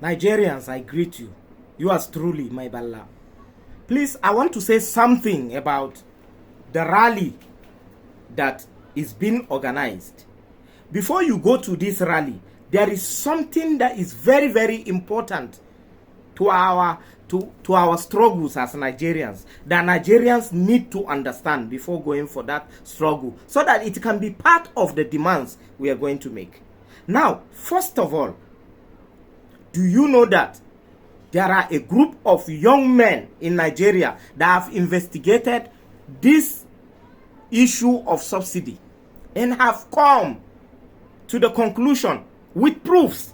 Nigerians, I greet you. Yours truly, my Balla. Please, I want to say something about the rally that is being organized. Before you go to this rally, there is something that is very, very important to our struggles as Nigerians, that Nigerians need to understand before going for that struggle, so that it can be part of the demands we are going to make. Now, first of all, do you know that there are a group of young men in Nigeria that have investigated this issue of subsidy and have come to the conclusion with proofs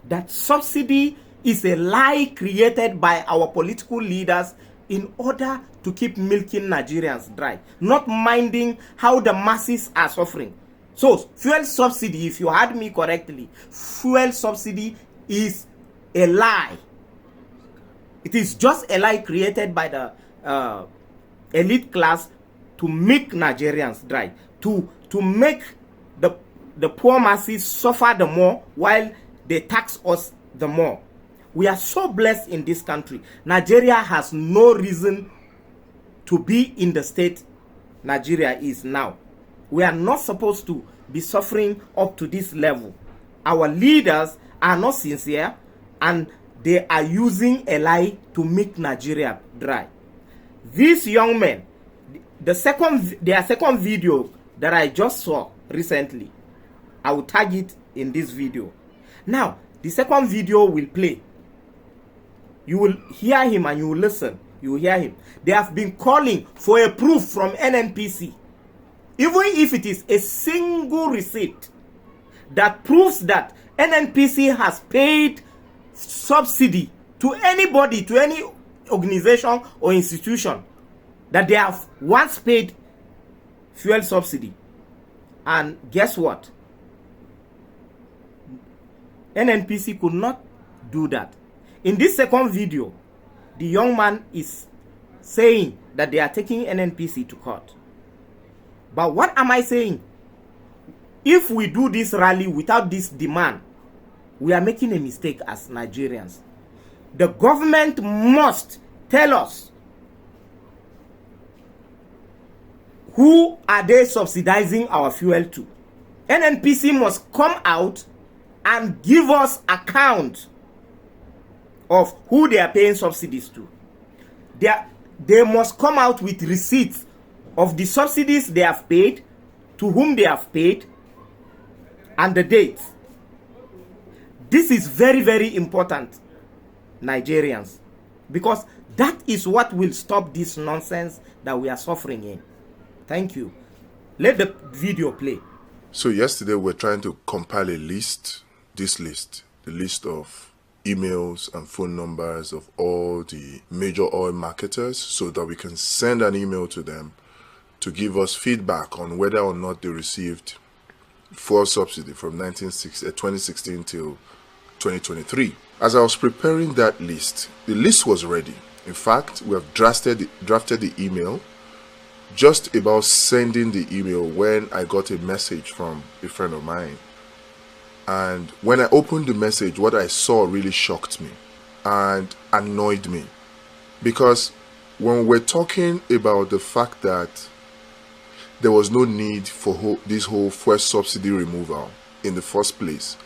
that subsidy is a lie created by our political leaders in order to keep milking Nigerians dry, not minding how the masses are suffering. So, fuel subsidy, if you heard me correctly, fuel subsidy is a lie. It is just a lie created by the elite class to make Nigerians dry, to make the poor masses suffer the more while they tax us the more. We are so blessed in this country. Nigeria has no reason to be in the state Nigeria is now. We are not supposed to be suffering up to this level. Our leaders are not sincere, and they are using a lie to make Nigeria dry. These young men, their second video that I just saw recently, I will tag it in this video. Now, the second video will play. You will hear him and you will listen. You will hear him. They have been calling for a proof from NNPC, even if it is a single receipt that proves that NNPC has paid subsidy to anybody, to any organization or institution, that they have once paid fuel subsidy. And guess what? NNPC could not do that. In this second video, the young man is saying that they are taking NNPC to court. But what am I saying? If we do this rally without this demand, we are making a mistake as Nigerians. The government must tell us, who are they subsidizing our fuel to? NNPC must come out and give us account of who they are paying subsidies to. They must come out with receipts of the subsidies they have paid, to whom they have paid, and the dates. This is very, very important, Nigerians, because that is what will stop this nonsense that we are suffering in. Thank you. Let the video play. So yesterday we're trying to compile a list, the list of emails and phone numbers of all the major oil marketers, so that we can send an email to them to give us feedback on whether or not they received fuel subsidy from 2016 till 2023. As I was preparing that list, the list was ready. In fact, we have drafted the email, just about sending the email when I got a message from a friend of mine. And when I opened the message, what I saw really shocked me and annoyed me. Because when we're talking about the fact that there was no need for this whole fuel subsidy removal in the first place,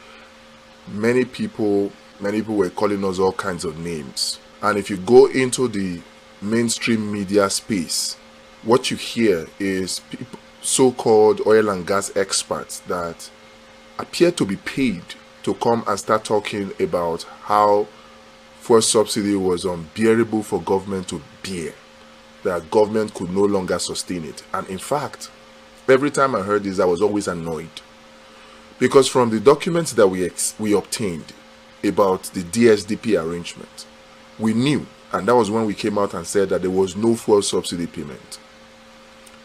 many people were calling us all kinds of names. And if you go into the mainstream media space, what you hear is people, so-called oil and gas experts, that appear to be paid to come and start talking about how fuel subsidy was unbearable for government to bear, that government could no longer sustain it. And in fact, every time I heard this, I was always annoyed, because from the documents that we obtained about the DSDP arrangement, we knew, and that was when we came out and said that there was no fuel subsidy payment,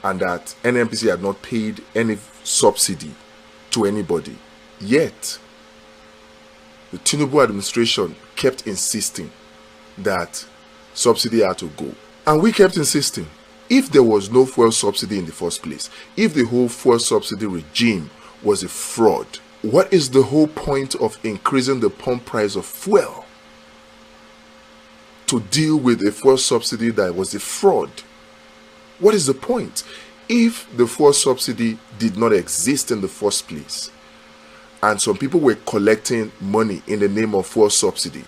and that NNPC had not paid any subsidy to anybody. Yet, the Tinubu administration kept insisting that subsidy had to go. And we kept insisting, if there was no fuel subsidy in the first place, if the whole fuel subsidy regime was a fraud, what is the whole point of increasing the pump price of fuel? to deal with a fuel subsidy that was a fraud. What is the point? If the fuel subsidy did not exist in the first place, and some people were collecting money in the name of fuel subsidy,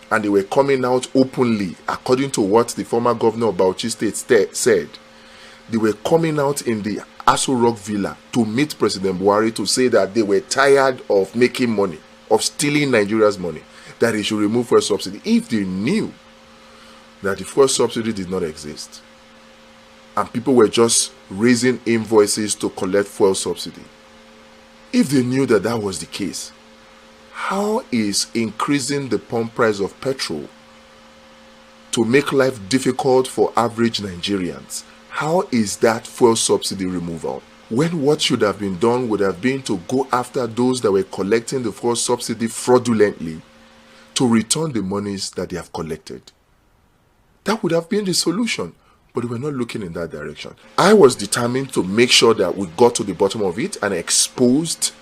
and they were coming out openly, according to what the former governor of Bauchi State said, they were coming out in the Aso Rock Villa to meet President Buhari to say that they were tired of making money, of stealing Nigeria's money, that he should remove fuel subsidy. If they knew that the fuel subsidy did not exist, and people were just raising invoices to collect fuel subsidy, if they knew that that was the case, how is increasing the pump price of petrol to make life difficult for average Nigerians, how is that fuel subsidy removal? When what should have been done would have been to go after those that were collecting the fuel subsidy fraudulently to return the monies that they have collected. That would have been the solution, but we were not looking in that direction. I was determined to make sure that we got to the bottom of it and exposed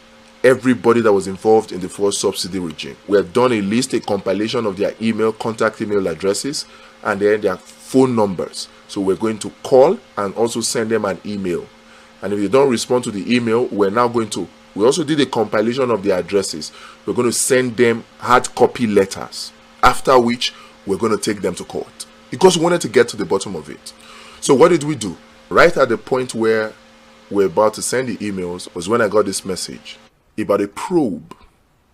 everybody that was involved in the fuel subsidy regime. We have done a list, a compilation of their contact email addresses, and then their phone numbers. So we're going to call and also send them an email. And if they don't respond to the email, we also did a compilation of their addresses. We're going to send them hard copy letters, after which we're going to take them to court, because we wanted to get to the bottom of it. So what did we do? Right at the point where we're about to send the emails was when I got this message about a probe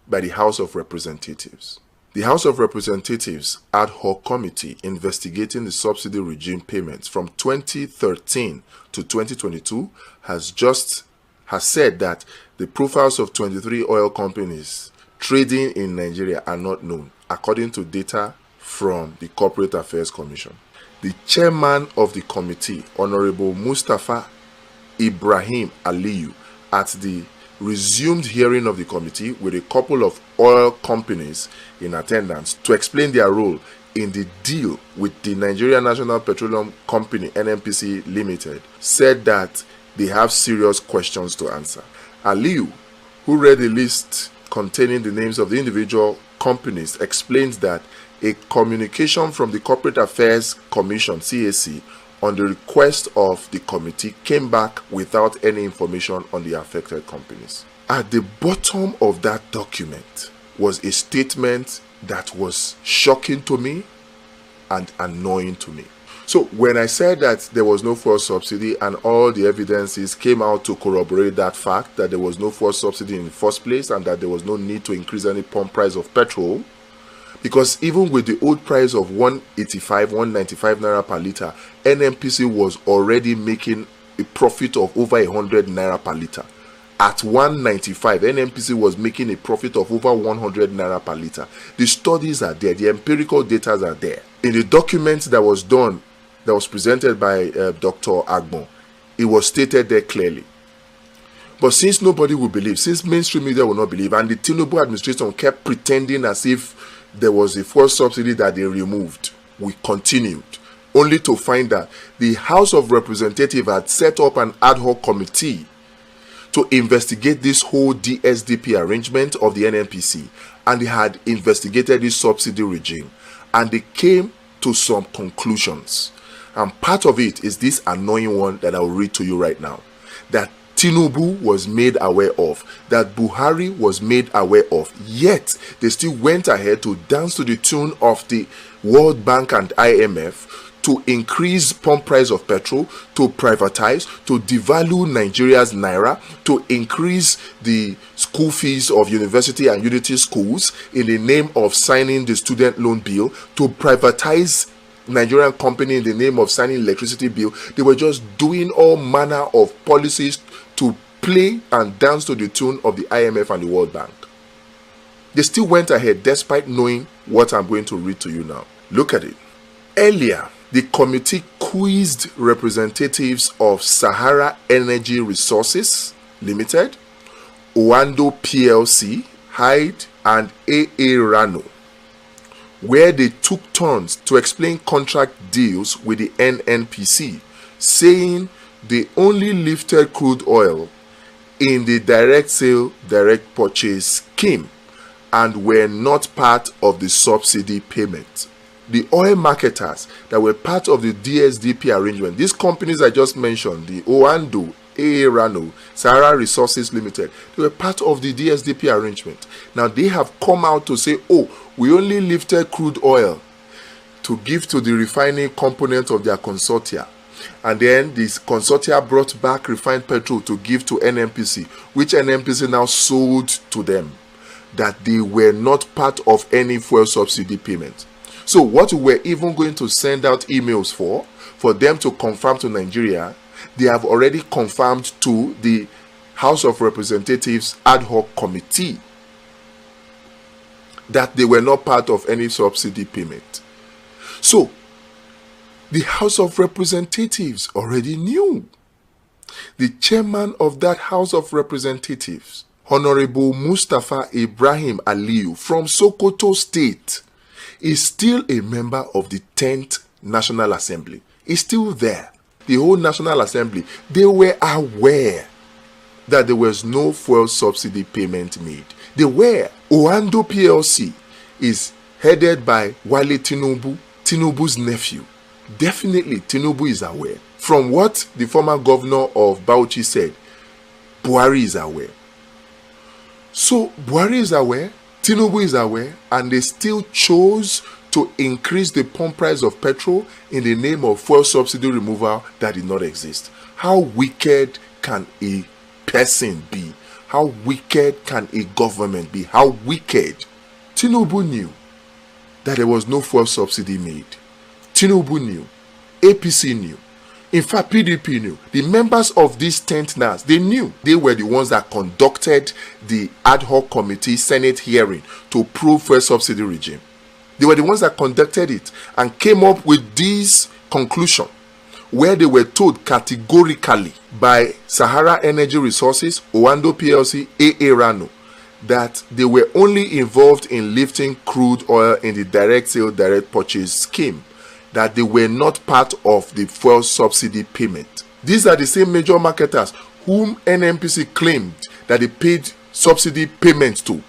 by the House of Representatives. The House of Representatives ad hoc committee investigating the subsidy regime payments from 2013 to 2022 has said that the profiles of 23 oil companies trading in Nigeria are not known, according to data from the Corporate Affairs Commission. The chairman of the committee, Honorable Mustafa Ibrahim Aliyu, at the resumed hearing of the committee with a couple of oil companies in attendance to explain their role in the deal with the Nigerian National Petroleum Company NNPC Limited, said that they have serious questions to answer. Aliyu, who read the list containing the names of the individual companies, explains that a communication from the Corporate Affairs Commission CAC on the request of the committee came back without any information on the affected companies. At the bottom of that document was a statement that was shocking to me and annoying to me. So when I said that there was no fuel subsidy and all the evidences came out to corroborate that fact, that there was no fuel subsidy in the first place and that there was no need to increase any pump price of petrol, because even with the old price of 185, 195 naira per litre, NNPC was already making a profit of over 100 naira per litre. At 195, NNPC was making a profit of over 100 naira per litre. The studies are there, the empirical data are there. In the document that was done, that was presented by Dr. Agbon, it was stated there clearly. But since nobody will believe, since mainstream media will not believe, and the Tinubu administration kept pretending as if there was a fuel subsidy that they removed, we continued, only to find that the House of Representatives had set up an ad hoc committee to investigate this whole DSDP arrangement of the NNPC, and they had investigated this subsidy regime, and they came to some conclusions. And part of it is this annoying one that I will read to you right now, that Tinubu was made aware of, that Buhari was made aware of, yet they still went ahead to dance to the tune of the World Bank and IMF to increase pump price of petrol, to privatize, to devalue Nigeria's naira, to increase the school fees of university and unity schools in the name of signing the student loan bill, to privatize Nigerian company in the name of signing electricity bill. They were just doing all manner of policies to play and dance to the tune of the IMF and the World Bank. They still went ahead despite knowing what I'm going to read to you now. Look at it. Earlier, the committee quizzed representatives of Sahara Energy Resources Limited, Oando PLC, Hyde, and AA Rano, where they took turns to explain contract deals with the NNPC, saying they only lifted crude oil in the direct sale, direct purchase scheme and were not part of the subsidy payment. the oil marketers that were part of the DSDP arrangement, these companies I just mentioned, the Oando, AA Rano, Sahara Resources Limited, they were part of the DSDP arrangement. Now they have come out to say, oh, we only lifted crude oil to give to the refining component of their consortia. And then this consortia brought back refined petrol to give to NNPC, which NNPC now sold to them. That they were not part of any fuel subsidy payment. So what we were even going to send out emails for them to confirm to Nigeria, they have already confirmed to the House of Representatives ad hoc committee that they were not part of any subsidy payment. So the House of Representatives already knew. The chairman of that House of Representatives, Honorable Mustafa Ibrahim Aliyu from Sokoto State, is still a member of the 10th National Assembly. He's still there. The whole National Assembly, they were aware that there was no fuel subsidy payment made. They were. Oando PLC is headed by Wale Tinubu, Tinubu's nephew. Definitely, Tinubu is aware. From what the former governor of Bauchi said, Buhari is aware. So, Buhari is aware, Tinubu is aware, and they still chose to increase the pump price of petrol in the name of fuel subsidy removal that did not exist. How wicked can a person be? How wicked can a government be? How wicked? Tinubu knew that there was no fuel subsidy made. Tinubu knew. APC knew. In fact, PDP knew. The members of this 10th NAS, they knew. They were the ones that conducted the ad hoc committee Senate hearing to approve fuel subsidy regime. They were the ones that conducted it and came up with this conclusion where they were told categorically by Sahara Energy Resources, Oando PLC, AA Rano, that they were only involved in lifting crude oil in the direct sale, direct purchase scheme, that they were not part of the fuel subsidy payment. These are the same major marketers whom NNPC claimed that they paid subsidy payments to.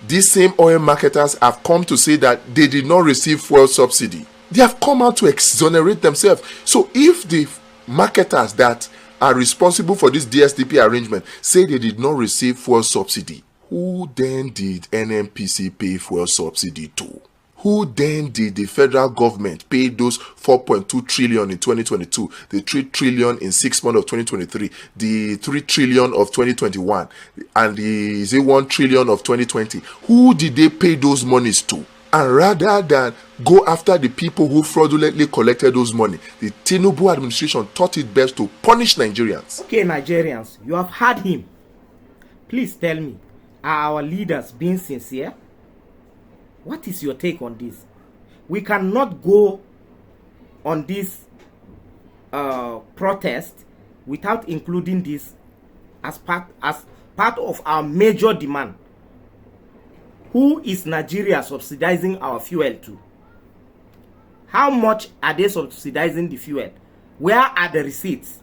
These same oil marketers have come to say that they did not receive fuel subsidy. They have come out to exonerate themselves. So if the marketers that are responsible for this DSDP arrangement say they did not receive fuel subsidy, who then did NNPC pay fuel subsidy to? Who then did the federal government pay those 4.2 trillion in 2022, the 3 trillion in 6 months of 2023, the 3 trillion of 2021, and the 1 trillion of 2020? Who did they pay those monies to? And rather than go after the people who fraudulently collected those money, the Tinubu administration thought it best to punish Nigerians. Okay, Nigerians, you have heard him. Please tell me, are our leaders being sincere? What is your take on this? We cannot go on this protest without including this as part of our major demand. Who is Nigeria subsidizing our fuel to? How much are they subsidizing the fuel? Where are the receipts?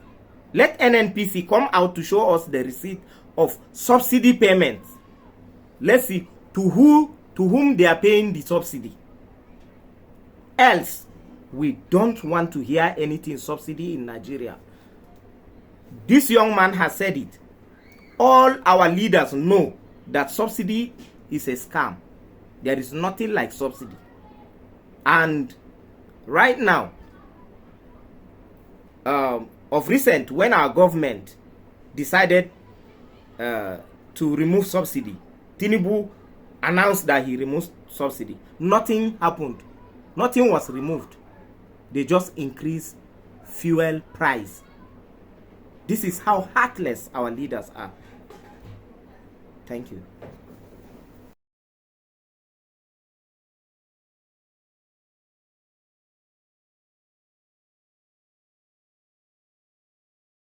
Let NNPC come out to show us the receipt of subsidy payments. Let's see to whom they are paying the subsidy. Else, we don't want to hear anything subsidy in Nigeria. This young man has said it. All our leaders know that subsidy is a scam. There is nothing like subsidy. And right now, of recent, when our government decided to remove subsidy, Tinubu announced that he removed subsidy. Nothing happened. Nothing was removed. They just increased fuel price. This is how heartless our leaders are. Thank you.